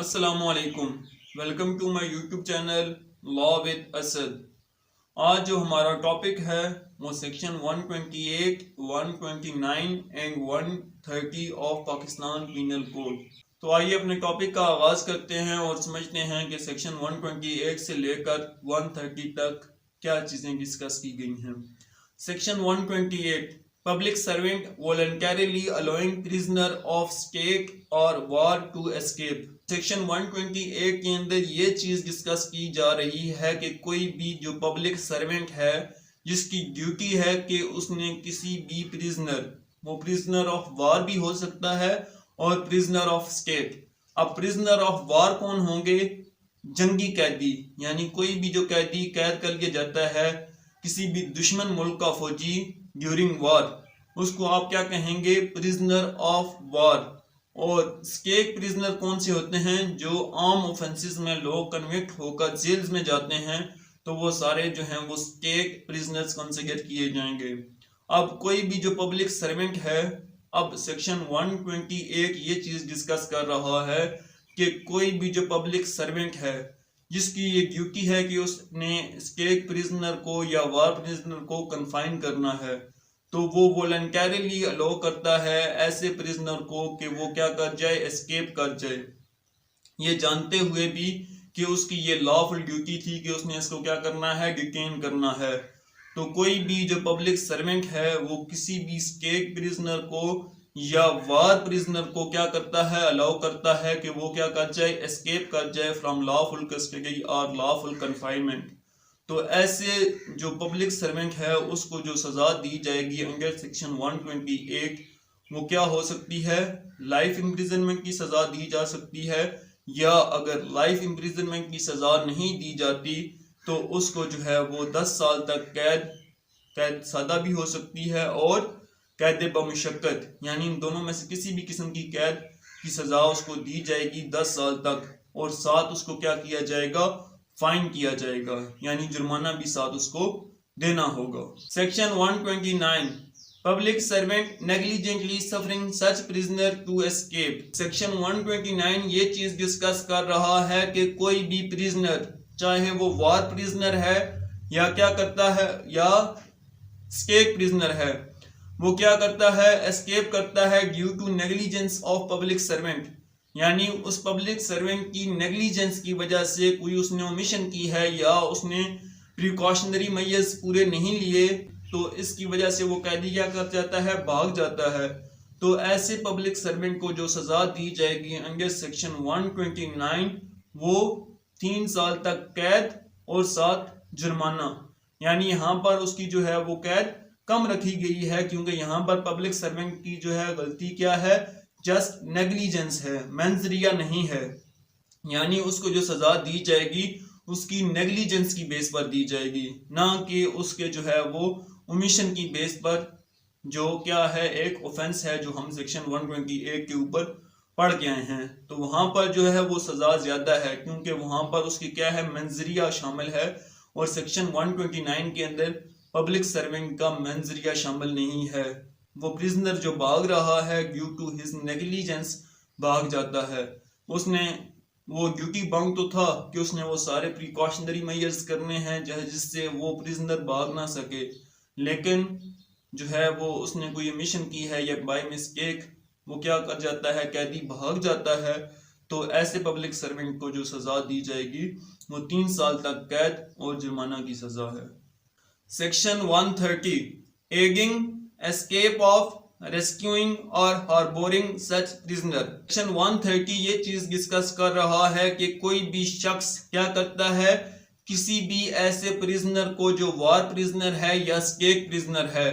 अस्सलामुअलैकुम। Welcome to my YouTube channel law with Asad. आज जो हमारा टॉपिक है वो section 128, 129 and 130 of Pakistan penal code. तो आइए अपने टॉपिक का आगाज करते हैं और समझते हैं कि सेक्शन 128 से लेकर 130 तक क्या चीज़ें डिस्कस की गई हैं। Section 128, public servant voluntarily allowing prisoner of state और वार टू एस्केप। सेक्शन 128 के अंदर ये चीज डिस्कस की जा रही है कि कोई भी जो पब्लिक सर्वेंट है जिसकी ड्यूटी है कि उसने किसी भी प्रिजनर, वो प्रिजनर ऑफ वार भी हो सकता है और प्रिजनर ऑफ स्टेट। अब प्रिजनर ऑफ वार कौन होंगे? जंगी कैदी, यानी कोई भी जो कैदी कैद कर लिया जाता है किसी भी दुश्मन मुल्क का फौजी ड्यूरिंग वार, उसको आप क्या कहेंगे? Prisoner of war. और स्टेट प्रिजनर कौन से होते हैं? जो आर्म ऑफेंसेस में लोग कन्विक्ट होकर जेल्स में जाते हैं, तो वो सारे जो हैं वो स्टेट प्रिजनर्स कंसिडर किए जाएंगे। अब कोई भी जो पब्लिक सर्वेंट है, अब सेक्शन 128 ये चीज डिस्कस कर रहा है कि कोई भी जो पब्लिक सर्वेंट है जिसकी ये ड्यूटी है कि उसने स्टेट प्रिजनर को या वार प्रिजनर को कन्फाइन करना है, तो वो वॉलंटरीली अलो करता है ऐसे प्रिजनर को कि वो क्या कर जाए? एस्केप कर जाए, ये जानते हुए भी कि उसकी ये लॉफुल ड्यूटी थी कि उसने इसको क्या करना है? डिटेन करना है। तो कोई भी जो पब्लिक सर्वेंट है वो किसी भी स्टेट प्रिजनर को या वार प्रिजनर को क्या करता है? अलाउ करता है कि वो क्या कर जाए? एस्केप कर जाए फ्रॉम लॉफुल कस्टडी और लॉफुल कन्फाइनमेंट। तो ऐसे जो पब्लिक सर्वेंट है उसको जो सजा दी जाएगी अंडर सेक्शन 128 वो क्या हो सकती है? लाइफ इम्प्रिजनमेंट की सजा दी जा सकती है, या अगर लाइफ इम्प्रिजनमेंट की सजा नहीं दी जाती तो उसको जो है वो 10 साल तक कैद सादा भी हो सकती है और कैद बमुशक्कत, यानी इन दोनों में से किसी भी किस्म की कैद की सजा उसको दी जाएगी 10 साल तक, और साथ उसको क्या किया जाएगा? फाइन किया जाएगा, यानी जुर्माना भी साथ उसको देना होगा। Section 129, public servant negligently suffering such prisoner to escape. Section 129 ये चीज डिस्कस कर रहा है कि कोई भी प्रिजनर, चाहे वो वार प्रिजनर है या क्या करता है, या स्टेट प्रिजनर है, वो क्या करता है? एस्केप करता है due to negligence of public servant, यानी उस पब्लिक सर्वेंट की नेग्लिजेंस की वजह से कोई उसने ओमिशन की है या उसने प्रिकॉशनरी मेजर्स पूरे नहीं लिए, तो इसकी वजह से वो कैदी क्या कर जाता है? भाग जाता है। तो ऐसे पब्लिक सर्वेंट को जो सजा दी जाएगी अंडर सेक्शन 129 वो 3 साल तक कैद और साथ जुर्माना, यानी यहाँ पर उसकी जो है वो कैद कम रखी गई है क्योंकि यहाँ पर पब्लिक सर्वेंट की जो है गलती क्या है? जस्ट नेग्लिजेंस है, मेंजरिया नहीं है, यानी उसको जो सजा दी जाएगी उसकी नेग्लिजेंस की बेस पर दी जाएगी, ना कि उसके जो है वो ओमिशन की बेस पर, जो क्या है एक ऑफेंस है जो हम सेक्शन 128 के ऊपर पढ़ के आए हैं। तो वहां पर जो है वो सजा ज्यादा है क्योंकि वहां पर उसकी क्या है? मेंजरिया शामिल है, और सेक्शन 129 के अंदर पब्लिक सर्वेंट का मेंजरिया शामिल नहीं है। वो प्रिजनर जो भाग रहा है ड्यू टू हिज नेग्लिजेंस भाग जाता है, उसने वो ड्यूटी बाउंड तो था कि उसने वो सारे प्रिकॉशनरी मेजर्स करने हैं जिससे वो प्रिजनर भाग ना सके, लेकिन जो है वो उसने कोई मिशन की है या बाय मिस्टेक वो क्या कर जाता है? कैदी भाग जाता है। तो ऐसे पब्लिक सर्वेंट को जो सजा दी जाएगी वो 3 साल तक कैद और जुर्माना की सजा है। Section 130, adding escape of rescuing और हार्बोरिंग सच प्रिजनर। सेक्शन 130 ये चीज डिस्कस कर रहा है कि कोई भी शख्स क्या करता है? किसी भी ऐसे प्रिजनर को जो वार प्रिजनर है या स्टेट प्रिजनर है,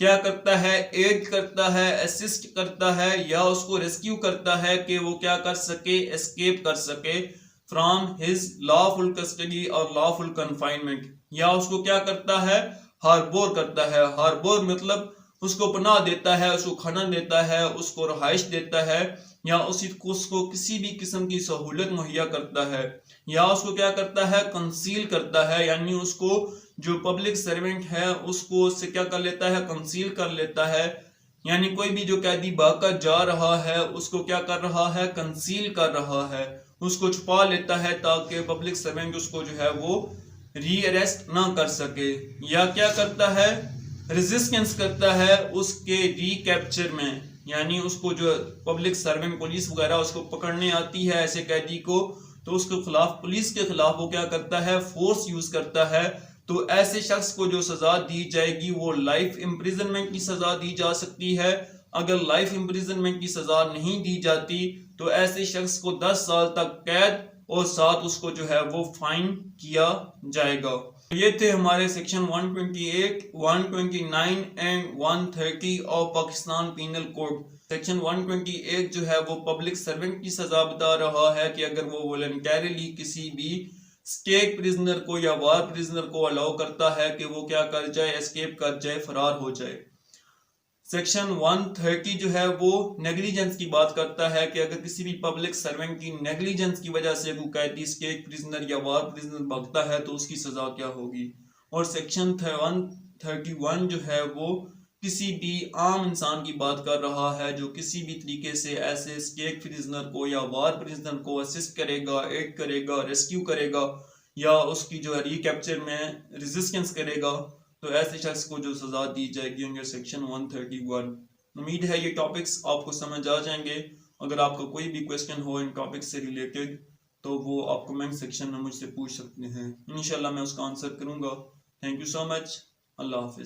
क्या करता है? एड करता है, असिस्ट करता है या उसको रेस्क्यू करता है कि वो क्या कर सके? एस्केप कर सके फ्रॉम हिज लॉफुल कस्टडी और लॉफुल कन्फाइनमेंट, या उसको क्या करता है? हार्बोर करता है। हार्बोर मतलब उसको पनाह देता है, उसको खाना देता है, उसको रहाइश देता है, या उसको किसी भी किस्म की सहूलत मुहैया करता है, या उसको क्या करता है? कंसील करता है, यानी उसको जो पब्लिक सर्वेंट है उसको उससे क्या कर लेता है? कंसील कर लेता है, यानी कोई भी जो कैदी भागकर जा रहा है उसको क्या कर रहा है? कंसील कर रहा है, उसको छुपा लेता है ताकि पब्लिक सर्वेंट उसको जो है वो री अरेस्ट ना कर सके, या क्या करता है, रेजिस्टेंस करता है उसके रिकैप्चर में, यानी उसको जो पब्लिक सर्वेंट पुलिस वगैरह उसको पकड़ने आती है ऐसे कैदी को, तो उसके खिलाफ पुलिस के खिलाफ वो क्या करता है, फोर्स यूज करता है। तो ऐसे शख्स को जो सजा दी जाएगी वो लाइफ इम्प्रिजनमेंट की सजा दी जा सकती है। अगर लाइफ इम्प्रिजनमेंट की सजा नहीं दी जाती तो ऐसे शख्स को 10 साल तक कैद और साथ उसको जो है वो फाइन किया जाएगा। ये थे हमारे section 128, 129 and 130 of Pakistan penal code. Section 128 जो है वो पब्लिक सर्वेंट की सजा बता रहा है कि अगर वो वॉलंटरीली किसी भी स्टेट प्रिजनर को या वार प्रिजनर को अलाउ करता है कि वो क्या कर जाए, एस्केप कर जाए, फरार हो जाए। सेक्शन 130 जो है वो नेग्लिजेंस की बात करता है कि अगर किसी भी पब्लिक सर्वेंट की नेग्लिजेंस की वजह से वो कैदी स्टेट प्रिजनर या वार प्रिजनर भागता है तो उसकी सजा क्या होगी। और सेक्शन 131 जो है वो किसी भी आम इंसान की बात कर रहा है जो किसी भी तरीके से ऐसे स्टेट प्रिजनर को या वार प्रिजनर को असिस्ट करेगा, एड करेगा, रेस्क्यू करेगा या उसकी जो है रिकैप्चर में रेजिस्टेंस करेगा, तो ऐसे शख्स को जो सजा दी जाएगी अंडर सेक्शन 131। उम्मीद है ये टॉपिक्स आपको समझ आ जाएंगे। अगर आपका कोई भी क्वेश्चन हो इन टॉपिक्स से रिलेटेड तो वो आप कमेंट सेक्शन में मुझसे पूछ सकते हैं, इंशाल्लाह मैं उसका आंसर करूंगा। Thank you so much. Allah Hafiz.